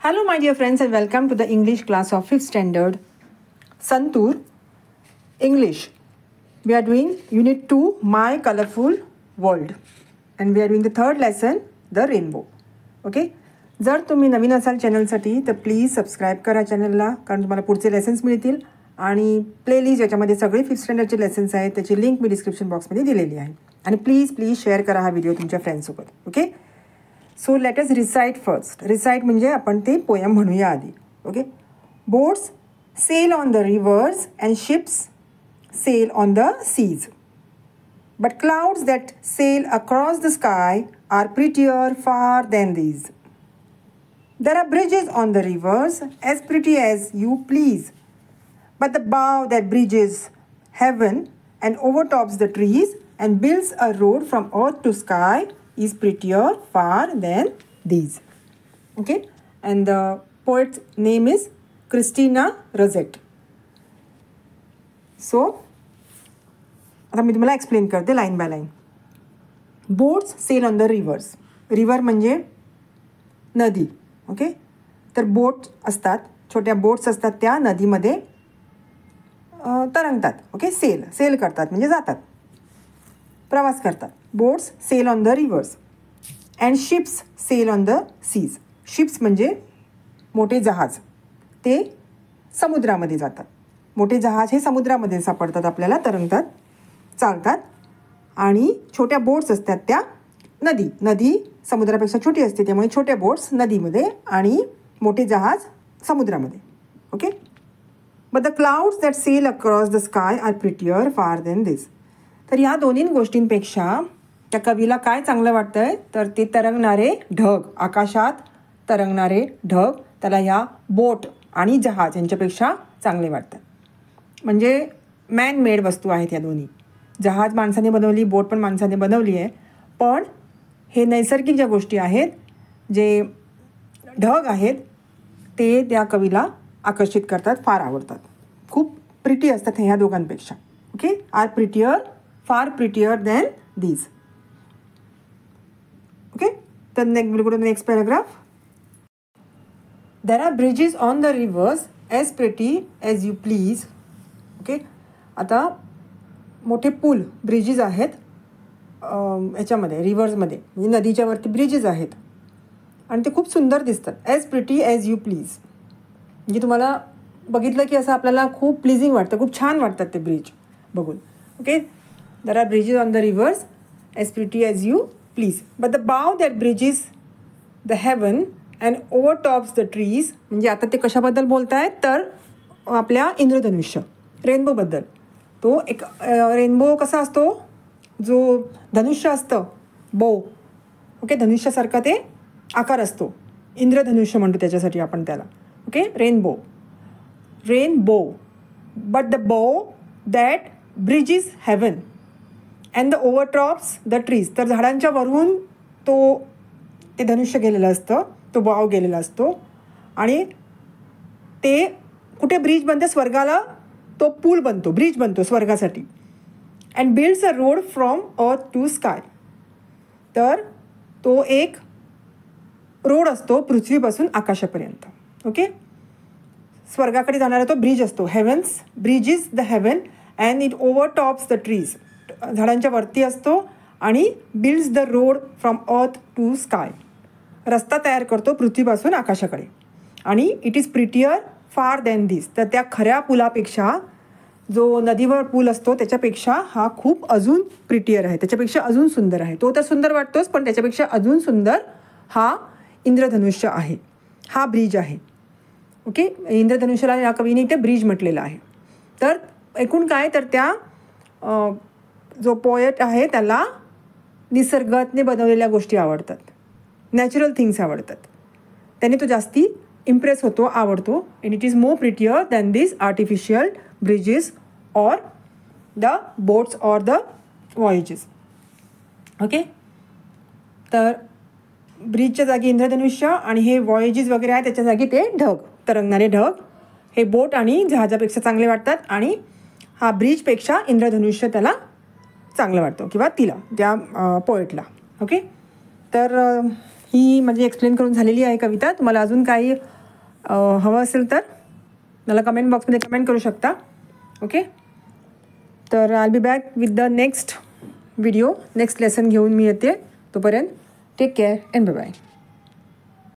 Hello my dear friends and welcome to the English class of 5th standard Santur English. We are doing unit 2 My Colorful World and we are doing the third lesson the rainbow. Okay, जर तुम्ही नवीन असाल चॅनलसाठी तर please subscribe करा चॅनलला, कारण तुम्हाला पुढचे lessons मिळतील आणि प्लेलिस्ट याच्यामध्ये सगळे 5th स्टँडर्डचे लेसन्स आहेत त्याची लिंक मी डिस्क्रिप्शन बॉक्समध्ये दिलेली आहे. आणि प्लीज शेअर करा हा व्हिडिओ तुमच्या फ्रेंड्ससोबत. Okay, so let us recite first. Recite म्हणजे आपण ते पोयम म्हणूया आधी. Okay, boats sail on the rivers and ships sail on the seas, but clouds that sail across the sky are prettier far than these. There are bridges on the rivers as pretty as you please, but the bough that bridges heaven and overtops the trees and builds a road from earth to sky is prettier far than these. Okay, and the poet's name is Christina Rossetti. So आता मी तुम्हाला explain करते line by line. Boats sail on the rivers. River म्हणजे नदी. Okay, तर बोट असतात, छोट्या boats असतात, त्या नदीमध्ये तरंगतात. ओके, सेल करतात म्हणजे जातात, प्रवास करतात. Boats sail on the rivers and ships sail on the seas. Ships म्हणजे मोठे जहाज, ते समुद्रामध्ये जातात. मोठे जहाज हे समुद्रामध्ये सापडतात, आपल्याला तरंगतात, चालतात. आणि छोट्या बोट्स असतात त्या नदी समुद्रापेक्षा छोटी असते, त्यामुळे छोट्या बोट्स नदीमध्ये आणि मोठे जहाज समुद्रामध्ये. Okay, but the clouds that sail across the sky are prettier far than this. तर ह्या दोन्ही गोष्टींपेक्षा त्या कवीला काय चांगलं वाटतं आहे, तर ते तरंगणारे ढग, आकाशात तरंगणारे ढग त्याला ह्या बोट आणि जहाज यांच्यापेक्षा चांगले वाटतात. म्हणजे मॅन मेड वस्तू आहेत या दोन्ही. जहाज माणसाने बनवली, बोट पण माणसाने बनवली आहे, पण हे नैसर्गिक ज्या गोष्टी आहेत, जे ढग आहेत, ते त्या कवीला आकर्षित करतात, फार आवडतात. खूप प्रिटी असतात ह्या दोघांपेक्षा. ओके, आर प्रिटियर, फार प्रिटियर दॅन दीज. ओके, तर next paragraph. There are bridges on the rivers as pretty as you please. Okay, आता मोठे पूल, ब्रिजेस आहेत ह्याच्यामध्ये, रिव्हर्समध्ये, म्हणजे नदीच्यावरती ब्रिजेस आहेत आणि ते खूप सुंदर दिसतात. As pretty as you please म्हणजे तुम्हाला बघितलं की असं आपल्याला खूप प्लीजिंग वाटतं, खूप छान वाटतात ते ब्रिज बघून. Okay, there are bridges on the rivers as pretty as you please, but the bow that bridges the heaven and overtops the trees. म्हणजे आता ते कशाबद्दल बोलत आहेत, तर आपल्या इंद्रधनुष्य, रेनबोबद्दल. तो एक रेनबो कसा असतो, जो धनुष्य असतं, बो. ओके, धनुष्यासारखा ते आकार असतो, इंद्रधनुष्य म्हणतो त्याच्यासाठी आपण त्याला. Okay, rainbow, but the bow that bridges heaven and the overtops the trees. तर झाडांच्या वरून ते धनुष्य गेलेलं असतं, तो बाव गेलेला असतो आणि ते कुठे ब्रिज बनते, स्वर्गाला तो पूल बनतो, ब्रिज बनतो स्वर्गासाठी. And builds a road from earth to sky. तर तो एक रोड असतो पृथ्वीपासून आकाशापर्यंत. ओके, स्वर्गाकडे जाणारा तो ब्रिज असतो. Heavens bridges the heaven and it overtops the trees. झाडांच्या वरती असतो आणि builds the road from earth to sky. रस्ता तयार करतो पृथ्वीपासून आकाशाकडे. आणि it is prettier far than this. तर त्या खऱ्या पुलापेक्षा, जो नदीवर पूल असतो त्याच्यापेक्षा हा खूप अजून प्रिटियर आहे, त्याच्यापेक्षा अजून सुंदर आहे. तो तर सुंदर वाटतोच, पण त्याच्यापेक्षा अजून सुंदर हा इंद्रधनुष्य आहे, हा ब्रिज आहे. ओके, इंद्रधनुष्याला या कवीने इथे ब्रिज म्हटलेलं आहे. तर एकूण काय, तर त्या जो पोएट आहे त्याला निसर्गाने बनवलेल्या गोष्टी आवडतात, नॅचरल थिंग्स आवडतात. त्याने तो जास्ती इम्प्रेस होतो, आवडतो. And it is more prettier than this artificial bridges or the boats or the voyages. Okay, तर ब्रिजच्या जागी इंद्रधनुष्य आणि हे वॉयजेस वगैरे आहे त्याच्या जागी ते ढग, तरंगणारे ढग, हे बोट आणि जहाजापेक्षा चांगले वाटतात. आणि हा ब्रिजपेक्षा इंद्रधनुष्य त्याला चांगलं वाटतं, किंवा तिला, त्या पोएटला. ओके, तर ही म्हणजे एक्सप्लेन करून झालेली आहे कविता. तुम्हाला अजून काही हवं असेल तर मला कमेंट बॉक्समध्ये कमेंट करू शकता. ओके, तर I be back with the next video, next lesson घेऊन मी येते. तोपर्यंत take care and bye bye.